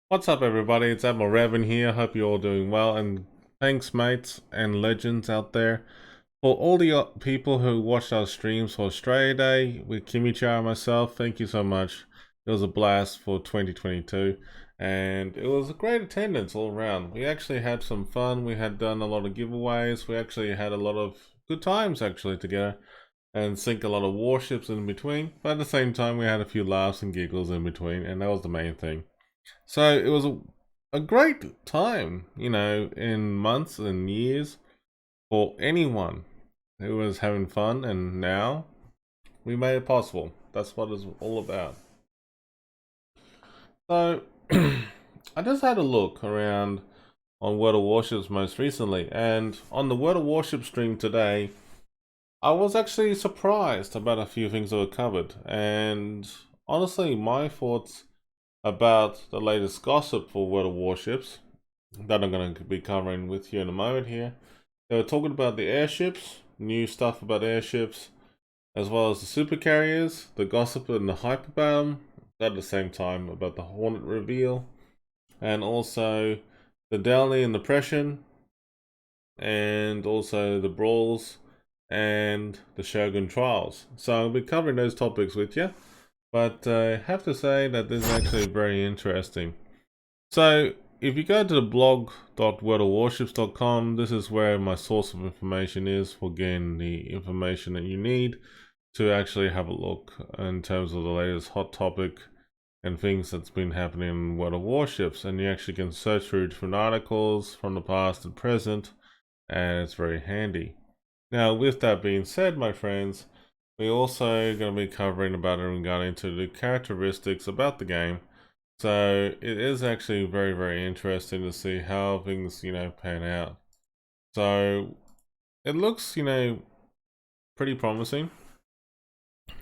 What's up, everybody? It's Admiral Revan here. Hope you're all doing well, and thanks, mates and legends out there, for all the people who watched our streams for Australia Day with Kimichar and myself. Thank you so much. It was a blast for 2022, and it was a great attendance all around. We actually had some fun. We had done a lot of giveaways. We actually had a lot of good times actually together, and sink a lot of warships in between. But at the same time, we had a few laughs and giggles in between, and that was the main thing. So it was a great time, in months and years for anyone who was having fun, and now we made it possible. That's what it's all about. So I just had a look around on World of Warships most recently, and on the World of Warships stream today, I was actually surprised about a few things that were covered, and honestly, my thoughts about the latest gossip for World of Warships that I'm going to be covering with you in a moment here. They were talking about the airships, new stuff about airships, as well as the supercarriers, the gossip and the hype about them, at the same time about the Hornet reveal, and also the Delny and the Preussen, and also the Brawls and the Shogun Trials. So I'll be covering those topics with you. But I have to say that this is actually very interesting. So if you go to the blog.worldofwarships.com, this is where my source of information is for getting the information that you need to actually have a look in terms of the latest hot topic and things that's been happening in World of Warships. And you actually can search through different articles from the past and present, and it's very handy. Now, with that being said, my friends, we're also going to be covering about it regarding to the characteristics about the game. So it is actually very, very interesting to see how things, pan out. So it looks, pretty promising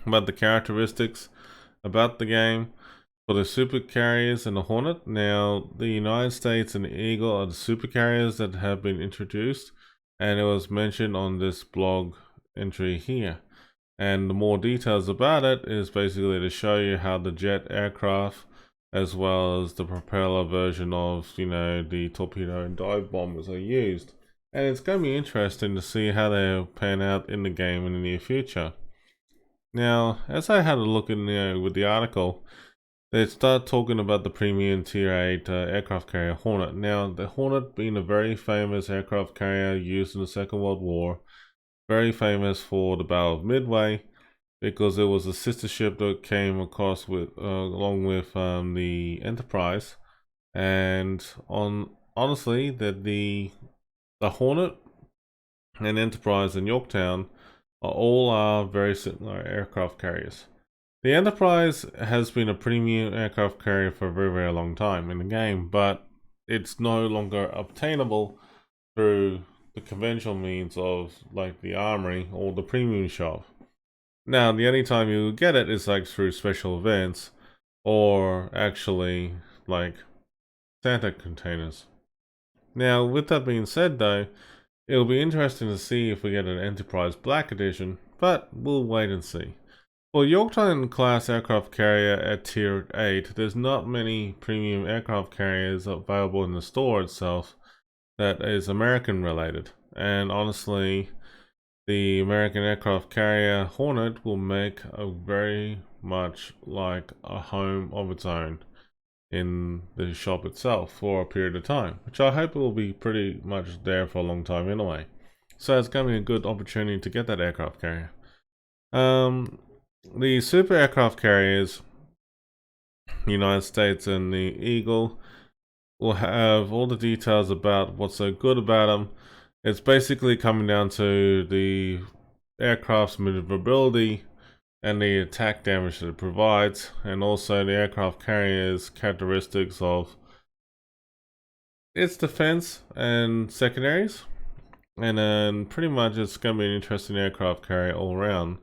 about the characteristics about the game for the Supercarriers and the Hornet. Now, the United States and the Eagle are the Supercarriers that have been introduced, and it was mentioned on this blog entry here. And the more details about it is basically to show you how the jet aircraft, as well as the propeller version of, the torpedo and dive bombers are used. And it's going to be interesting to see how they pan out in the game in the near future. Now, as I had a look in with the article, they start talking about the premium Tier 8 aircraft carrier Hornet. Now, the Hornet being a very famous aircraft carrier used in the Second World War, very famous for the Battle of Midway, because it was a sister ship that came across with along with the Enterprise, and honestly that the Hornet and Enterprise and Yorktown are very similar aircraft carriers. The Enterprise has been a premium aircraft carrier for a very, very long time in the game, but it's no longer obtainable through the conventional means of like the armory or the premium shop. Now, the only time you get it is like through special events or actually like Santa containers. Now, with that being said though, it'll be interesting to see if we get an Enterprise Black Edition, but we'll wait and see. For Yorktown class aircraft carrier at Tier 8, there's not many premium aircraft carriers available in the store itself that is American related. And honestly, the American aircraft carrier Hornet will make a very much like a home of its own in the shop itself for a period of time, which I hope it will be pretty much there for a long time anyway. So it's going to be a good opportunity to get that aircraft carrier. The super aircraft carriers, United States and the Eagle, will have all the details about what's so good about them. It's basically coming down to the aircraft's maneuverability and the attack damage that it provides, and also the aircraft carrier's characteristics of its defense and secondaries. And then pretty much it's going to be an interesting aircraft carrier all around.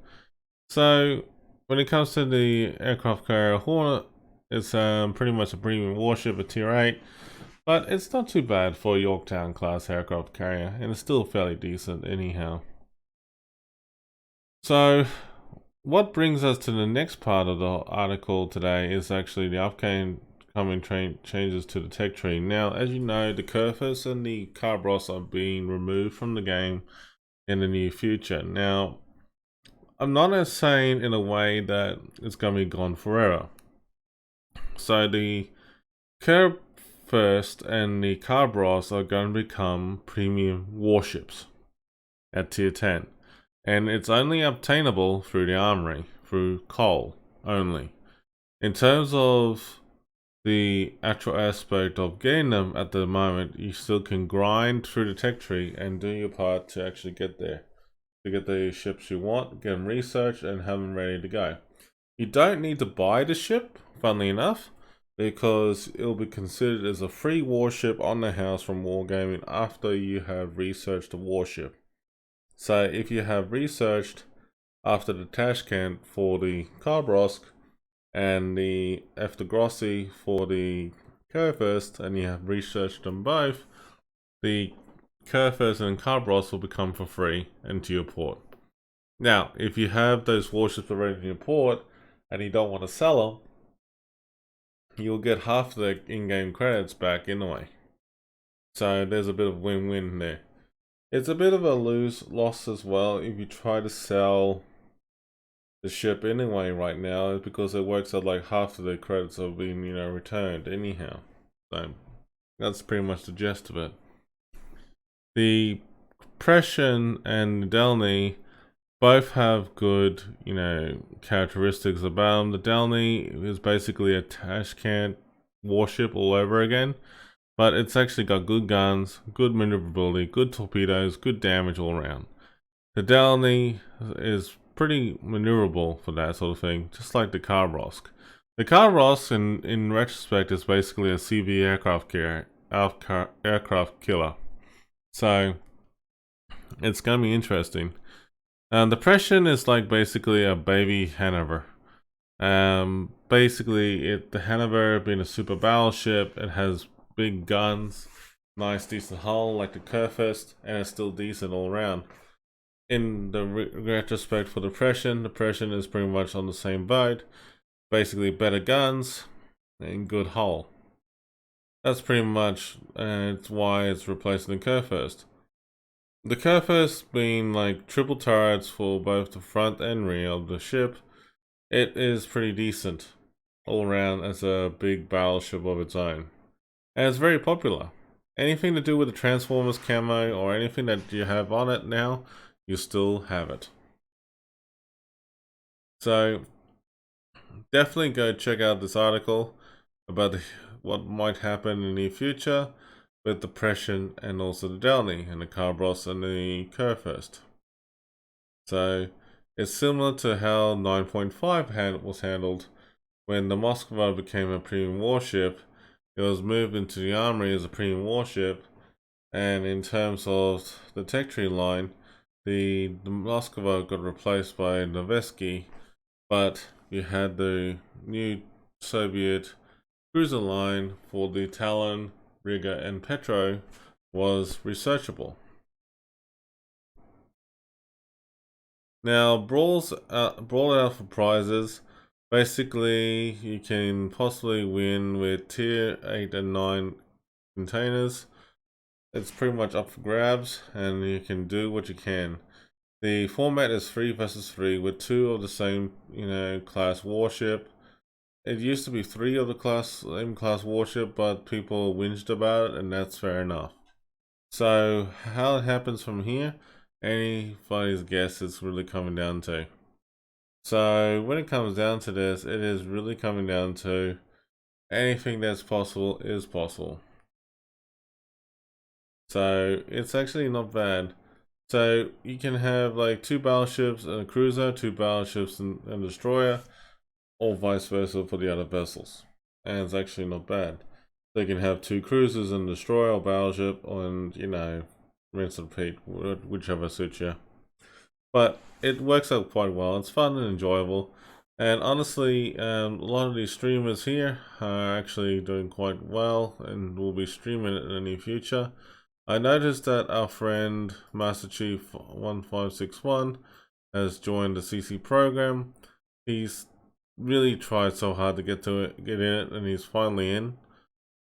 So when it comes to the aircraft carrier Hornet, it's pretty much a premium warship at Tier 8. But it's not too bad for a Yorktown class aircraft carrier, and it's still fairly decent anyhow. So, what brings us to the next part of the article today is actually the upcoming upcoming changes to the tech tree. Now, as you know, the Kerfus and the Carbros are being removed from the game in the near future. Now, I'm not as saying in a way that it's going to be gone forever. So the Kerfus and the Carbros are going to become premium warships at tier 10. And it's only obtainable through the armory, through coal only. In terms of the actual aspect of getting them at the moment, you still can grind through the tech tree and do your part to actually get there. To get the ships you want, get them researched, and have them ready to go. You don't need to buy the ship, funnily enough, because it'll be considered as a free warship on the house from Wargaming after you have researched the warship. So if you have researched after the Tashkent for the Karbrosk and the Eftergrossi for the Kerfurst, and you have researched them both, the Kerfurst and Karbros will become for free into your port. Now, if you have those warships already in your port and you don't want to sell them, you'll get half the in-game credits back anyway. So there's a bit of win-win there. It's a bit of a loss as well if you try to sell the ship anyway right now, because it works out like half of the credits are being, returned anyhow. So that's pretty much the gist of it. The Prussian and Delny both have good, characteristics about them. The Delny is basically a Tashkent warship all over again, but it's actually got good guns, good maneuverability, good torpedoes, good damage all around. The Delny is pretty maneuverable for that sort of thing, just like the Karbrosk. The Karbrosk, in retrospect, is basically a CV aircraft killer. So it's gonna be interesting. The Prussian is like basically a baby Hanover. Basically, the Hanover being a super battleship, it has big guns, nice decent hull like the Kerfurst, and it's still decent all around. In the retrospect for the Prussian is pretty much on the same boat. Basically better guns and good hull. That's pretty much it's why it's replacing the Kerfurst. The Kerfurst being like triple turrets for both the front and rear of the ship, it is pretty decent all around as a big battleship of its own. And it's very popular. Anything to do with the Transformers camo or anything that you have on it now, you still have it. So definitely go check out this article about what might happen in the future with the Prussian and also the Delny and the Karbros and the Kerfurst. So it's similar to how 9.5 was handled when the Moskva became a premium warship. It was moved into the armory as a premium warship, and in terms of the tech tree line, the Moskva got replaced by Novesky, but you had the new Soviet cruiser line for the Talon, Riga, and Petro was researchable. Now, Brawl out for prizes. Basically, you can possibly win with tier 8 and 9 containers. It's pretty much up for grabs, and you can do what you can. The format is 3 versus 3 with 2 of the same, class warship. It used to be 3 of the same class warship, but people whinged about it, and that's fair enough. So how it happens from here, anybody's guess is really coming down to. So when it comes down to this, it is really coming down to anything that's possible is possible. So it's actually not bad. So you can have like 2 battleships and a cruiser, 2 battleships and a destroyer, or vice versa for the other vessels. And it's actually not bad. So you can have 2 cruisers and a destroyer or battleship, and rinse and repeat, whichever suits you. But it works out quite well. It's fun and enjoyable. And honestly, a lot of these streamers here are actually doing quite well and will be streaming it in the near future. I noticed that our friend Master Chief 1561 has joined the CC program. He's really tried so hard to get in it, and he's finally in.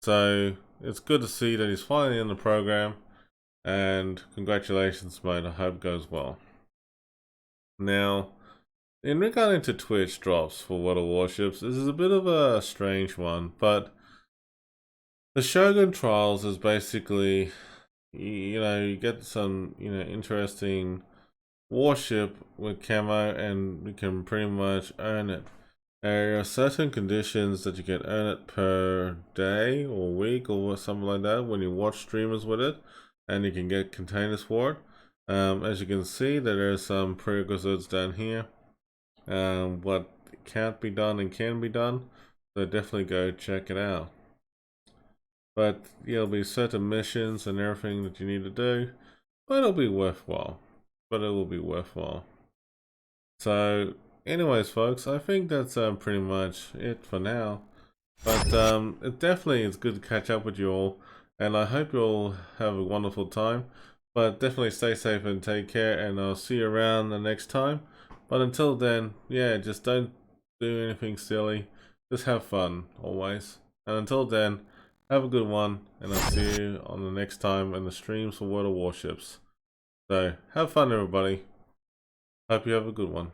So it's good to see that he's finally in the program, and congratulations, mate. I hope it goes well. Now, in regarding to Twitch drops for World of Warships, this is a bit of a strange one, but the Shogun Trials is basically, you get some, interesting warship with camo, and you can pretty much earn it. There are certain conditions that you can earn it per day or week or something like that when you watch streamers with it, and you can get containers for it. As you can see, there are some prerequisites down here. What can't be done and can be done, so definitely go check it out. But there'll be certain missions and everything that you need to do, but it'll be worthwhile. But it will be worthwhile. So, anyways, folks, I think that's pretty much it for now. But it definitely is good to catch up with you all, and I hope you all have a wonderful time. But definitely stay safe and take care, and I'll see you around the next time. But until then, yeah, just don't do anything silly. Just have fun, always. And until then, have a good one, and I'll see you on the next time in the streams for World of Warships. So, have fun, everybody. Hope you have a good one.